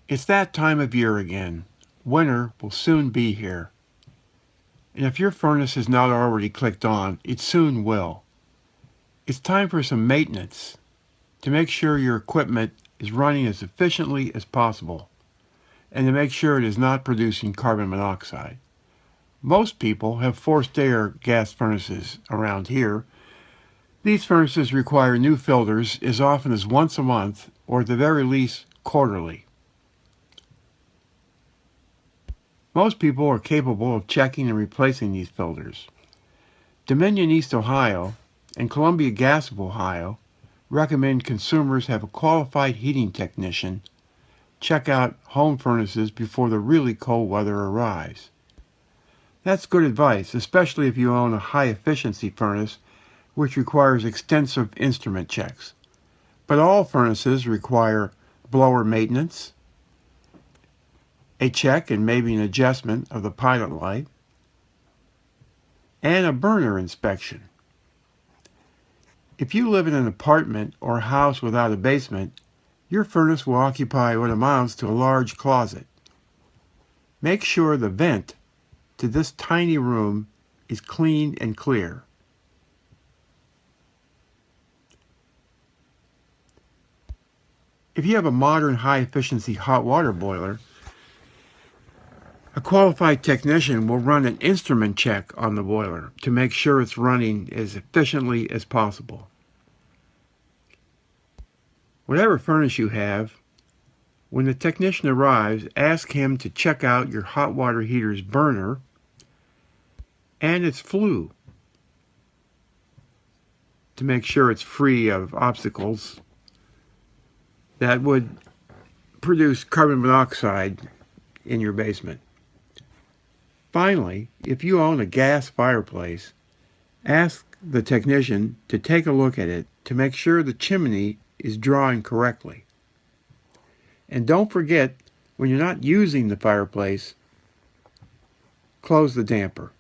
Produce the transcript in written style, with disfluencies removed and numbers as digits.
It's that time of year again. Winter will soon be here. And if your furnace is not already clicked on, it soon will. It's time for some maintenance to make sure your equipment is running as efficiently as possible and to make sure it is not producing carbon monoxide. Most people have forced air gas furnaces around here. These furnaces require new filters as often as once a month or at the very least quarterly. Most people are capable of checking and replacing these filters. Dominion East Ohio and Columbia Gas of Ohio recommend consumers have a qualified heating technician check out home furnaces before the really cold weather arrives. That's good advice, especially if you own a high-efficiency furnace which requires extensive instrument checks. But all furnaces require blower maintenance, a check and maybe an adjustment of the pilot light, and a burner inspection. If you live in an apartment or house without a basement, your furnace will occupy what amounts to a large closet. Make sure the vent to this tiny room is clean and clear. If you have a modern high-efficiency hot water boiler, a qualified technician will run an instrument check on the boiler to make sure it's running as efficiently as possible. Whatever furnace you have, when the technician arrives, ask him to check out your hot water heater's burner and its flue to make sure it's free of obstacles that would produce carbon monoxide in your basement. Finally, if you own a gas fireplace, ask the technician to take a look at it to make sure the chimney is drawing correctly. And don't forget, when you're not using the fireplace, close the damper.